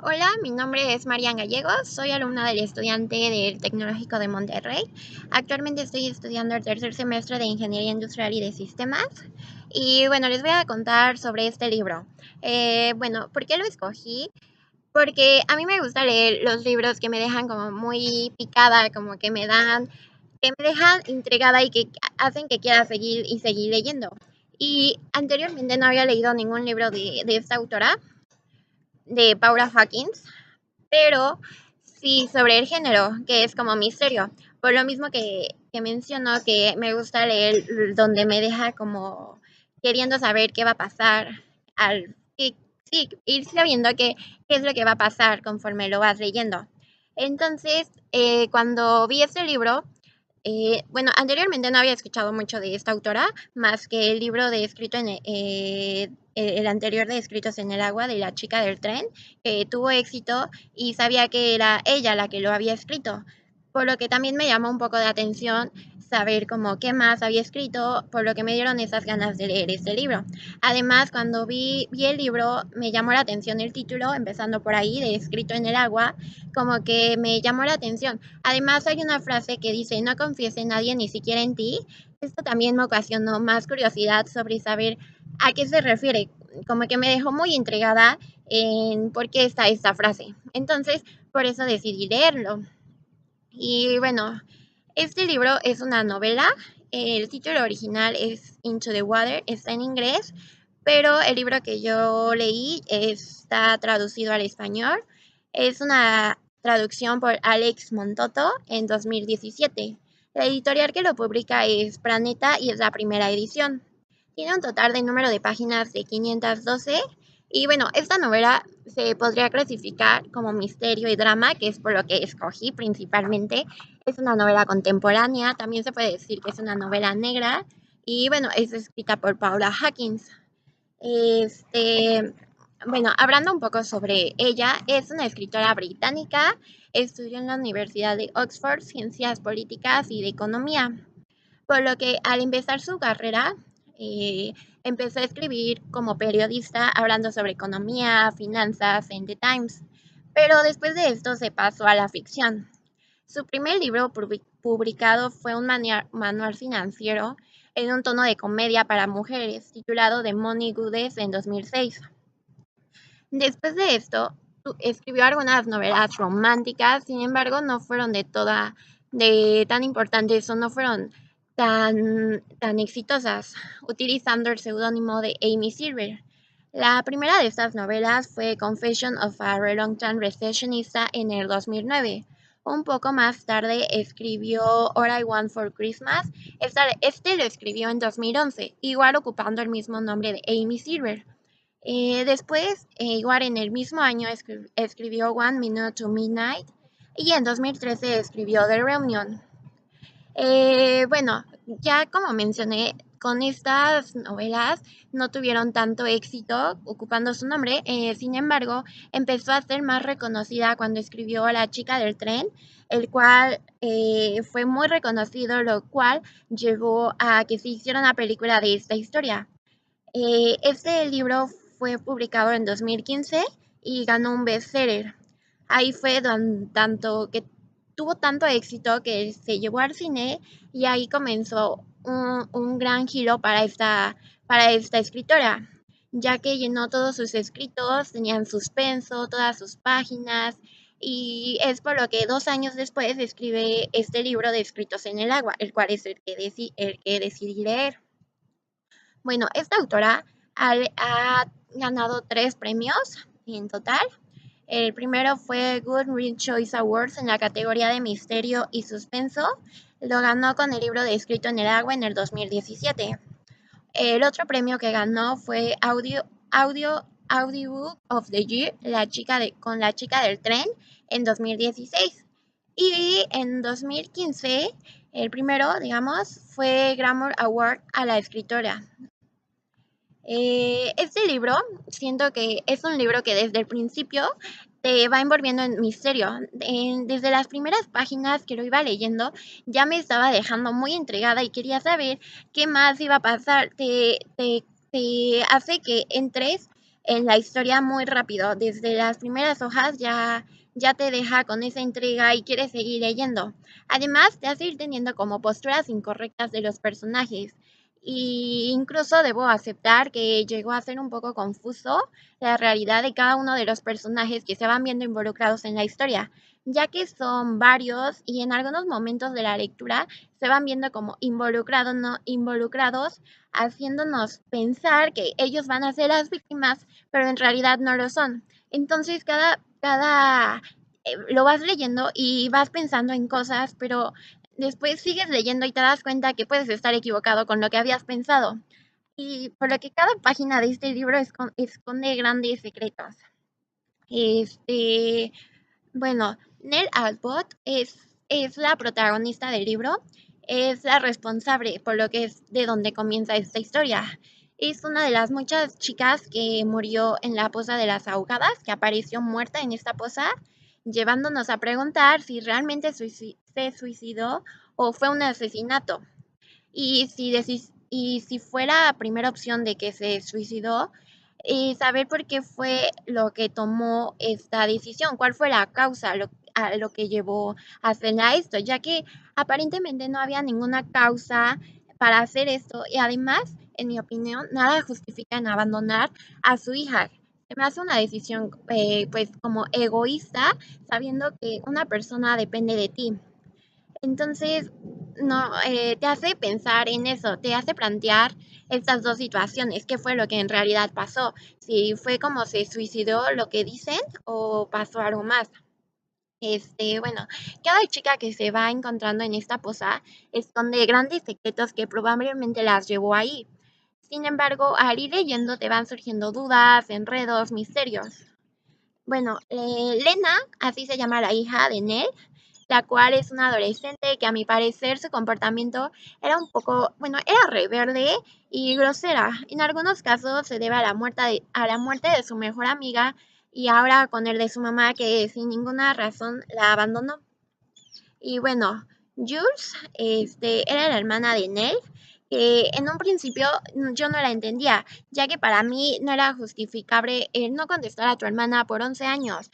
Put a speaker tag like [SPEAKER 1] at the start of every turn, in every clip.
[SPEAKER 1] Hola, mi nombre es Marian Gallegos, soy alumna del estudiante del Tecnológico de Monterrey. Actualmente estoy estudiando el tercer semestre de Ingeniería Industrial y de Sistemas. Y bueno, les voy a contar sobre este libro. ¿Por qué lo escogí? Porque a mí me gusta leer los libros que me dejan como muy picada, como que me dejan intrigada y que hacen que quiera seguir y seguir leyendo. Y anteriormente no había leído ningún libro de esta autora, de Paula Hawkins, pero sí sobre el género, que es como misterio. Por lo mismo que menciono que me gusta leer donde me deja como queriendo saber qué va a pasar, sí, ir sabiendo qué es lo que va a pasar conforme lo vas leyendo. Entonces, cuando vi este libro, anteriormente no había escuchado mucho de esta autora, más que el libro de escrito el anterior de Escritos en el agua de la chica del tren, que tuvo éxito y sabía que era ella la que lo había escrito, por lo que también me llamó un poco de atención saber como qué más había escrito, por lo que me dieron esas ganas de leer este libro. Además, cuando vi el libro, me llamó la atención el título, empezando por ahí, de Escrito en el agua, como que me llamó la atención. Además, hay una frase que dice, no confíes en nadie, ni siquiera en ti. Esto también me ocasionó más curiosidad sobre saber a qué se refiere, como que me dejó muy intrigada en por qué está esta frase. Entonces, por eso decidí leerlo. Y bueno, este libro es una novela. El título original es Into the Water, está en inglés, pero el libro que yo leí está traducido al español. Es una traducción por Alex Montoto en 2017. La editorial que lo publica es Planeta y es la primera edición. Tiene un total de número de páginas de 512. Y bueno, esta novela se podría clasificar como misterio y drama, que es por lo que escogí principalmente. Es una novela contemporánea, también se puede decir que es una novela negra. Y bueno, es escrita por Paula Hawkins. Este, Hablando un poco sobre ella, es una escritora británica, estudió en la Universidad de Oxford Ciencias Políticas y de Economía, por lo que al empezar su carrera, eh, empezó a escribir como periodista hablando sobre economía, finanzas en The Times, pero después de esto se pasó a la ficción. Su primer libro publicado fue un manual financiero en un tono de comedia para mujeres, titulado The Money Goddess en 2006. Después de esto, escribió algunas novelas románticas, sin embargo, no fueron de tan importantes o no fueron tan exitosas, utilizando el seudónimo de Amy Silver. La primera de estas novelas fue Confession of a Reluctant Recessionista en el 2009. Un poco más tarde escribió All I Want for Christmas. Este lo escribió en 2011, igual ocupando el mismo nombre de Amy Silver. Después, igual en el mismo año, escribió One Minute to Midnight y en 2013 escribió The Reunion. Ya como mencioné, con estas novelas no tuvieron tanto éxito ocupando su nombre, sin embargo, empezó a ser más reconocida cuando escribió La chica del tren, el cual fue muy reconocido, lo cual llevó a que se hiciera una película de esta historia. Este libro fue publicado en 2015 y ganó un bestseller. Ahí fue tanto que tuvo tanto éxito que se llevó al cine y ahí comenzó un gran giro para esta escritora, ya que llenó todos sus escritos, tenían suspenso, todas sus páginas, y es por lo que 2 años después escribe este libro de Escritos en el agua, el cual es el que decidí leer. Bueno, esta autora ha ganado 3 premios en total. El primero fue Goodreads Choice Awards en la categoría de misterio y suspenso. Lo ganó con el libro de Escrito en el agua en el 2017. El otro premio que ganó fue Audiobook of the Year, con la chica del tren en 2016. Y en 2015, el primero, digamos, fue Grammar Award a la escritora. Este libro, siento que es un libro que desde el principio te va envolviendo en misterio. Desde las primeras páginas que lo iba leyendo, ya me estaba dejando muy intrigada y quería saber qué más iba a pasar. Te hace que entres en la historia muy rápido. Desde las primeras hojas ya te deja con esa intriga y quieres seguir leyendo. Además, te hace ir teniendo como posturas incorrectas de los personajes. Y incluso debo aceptar que llegó a ser un poco confuso la realidad de cada uno de los personajes que se van viendo involucrados en la historia, ya que son varios y en algunos momentos de la lectura se van viendo como involucrados, no involucrados, haciéndonos pensar que ellos van a ser las víctimas, pero en realidad no lo son. Entonces lo vas leyendo y vas pensando en cosas, pero después sigues leyendo y te das cuenta que puedes estar equivocado con lo que habías pensado. Y por lo que cada página de este libro esconde grandes secretos. Este, bueno, Nell Albott es la protagonista del libro, es la responsable por lo que es de donde comienza esta historia. Es una de las muchas chicas que murió en la poza de las ahogadas, que apareció muerta en esta poza, llevándonos a preguntar si realmente se suicidó o fue un asesinato. Y si fue la primera opción de que se suicidó, saber por qué fue lo que tomó esta decisión, cuál fue la causa a lo que llevó a hacer esto, ya que aparentemente no había ninguna causa para hacer esto y además, en mi opinión, nada justifica en abandonar a su hija. Se me hace una decisión pues como egoísta, sabiendo que una persona depende de ti. Entonces, no, te hace pensar en eso, te hace plantear estas dos situaciones, qué fue lo que en realidad pasó, si fue como se suicidó lo que dicen o pasó algo más. Bueno, cada chica que se va encontrando en esta poza esconde grandes secretos que probablemente las llevó ahí. Sin embargo, al ir leyendo te van surgiendo dudas, enredos, misterios. Bueno, Lena, así se llama la hija de Nell, la cual es una adolescente que a mi parecer su comportamiento era un poco, bueno, era rebelde y grosera. En algunos casos se debe a a la muerte de su mejor amiga y ahora con el de su mamá que sin ninguna razón la abandonó. Y bueno, Jules, era la hermana de Nell, que en un principio yo no la entendía, ya que para mí no era justificable el no contestar a tu hermana por 11 años.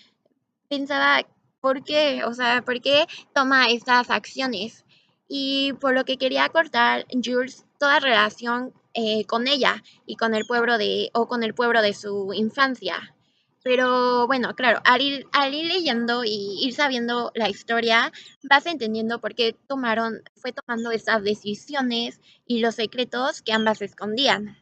[SPEAKER 1] Pensaba, ¿por qué? O sea, ¿por qué toma estas acciones? Y por lo que quería cortar Jules toda relación con ella y con el pueblo o con el pueblo de su infancia. Pero bueno, claro, al ir leyendo y ir sabiendo la historia, vas entendiendo por qué fue tomando esas decisiones y los secretos que ambas escondían.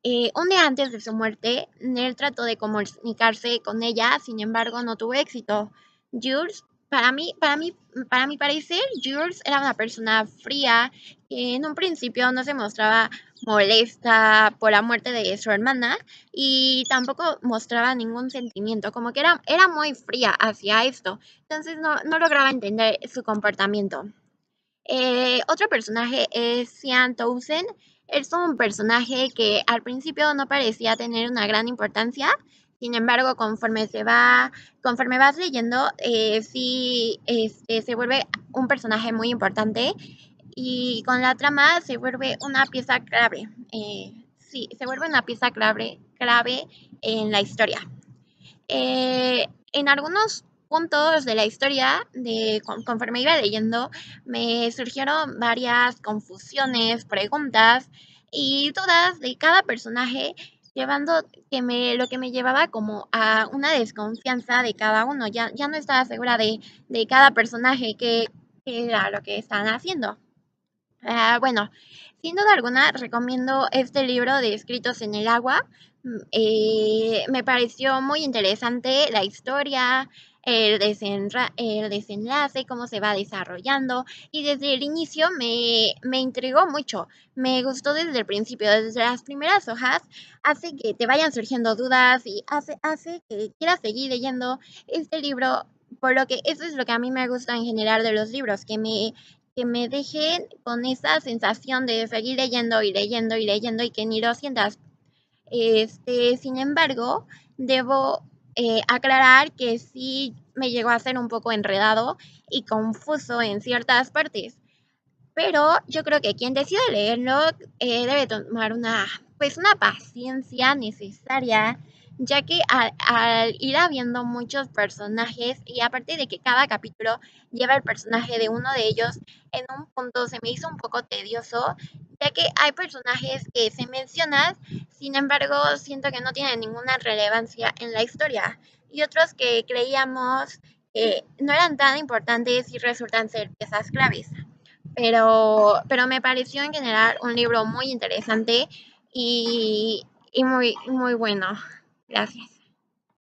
[SPEAKER 1] Un día antes de su muerte, Nell trató de comunicarse con ella, sin embargo, no tuvo éxito. Jules, para mi parecer, Jules era una persona fría que en un principio no se mostraba molesta por la muerte de su hermana y tampoco mostraba ningún sentimiento, como que era muy fría hacia esto. Entonces no lograba entender su comportamiento. Otro personaje es Sian Townsend. Es un personaje que al principio no parecía tener una gran importancia. Sin embargo, conforme vas leyendo, sí, se vuelve un personaje muy importante y con la trama se vuelve una pieza clave. Sí, se vuelve una pieza clave en la historia. En algunos puntos de la historia, conforme iba leyendo, me surgieron varias confusiones, preguntas y dudas de cada personaje, llevando lo que me llevaba como a una desconfianza de cada uno. Ya no estaba segura de cada personaje que era lo que estaban haciendo. Bueno, sin duda alguna recomiendo este libro de Escritos en el Agua. Me pareció muy interesante la historia, el desenlace, cómo se va desarrollando y desde el inicio me intrigó mucho. Me gustó desde el principio, desde las primeras hojas, hace que te vayan surgiendo dudas y hace que quieras seguir leyendo este libro. Por lo que eso es lo que a mí me gusta en general de los libros, que me dejen con esa sensación de seguir leyendo y leyendo y leyendo y que ni lo sientas. Sin embargo, debo aclarar que sí me llegó a ser un poco enredado y confuso en ciertas partes. Pero yo creo que quien decide leerlo debe tomar una pues una paciencia necesaria, ya que al ir habiendo muchos personajes y aparte de que cada capítulo lleva el personaje de uno de ellos, en un punto se me hizo un poco tedioso, ya que hay personajes que se mencionan, sin embargo siento que no tienen ninguna relevancia en la historia y otros que creíamos que no eran tan importantes y resultan ser piezas claves. Pero me pareció en general un libro muy interesante y muy bueno. Gracias.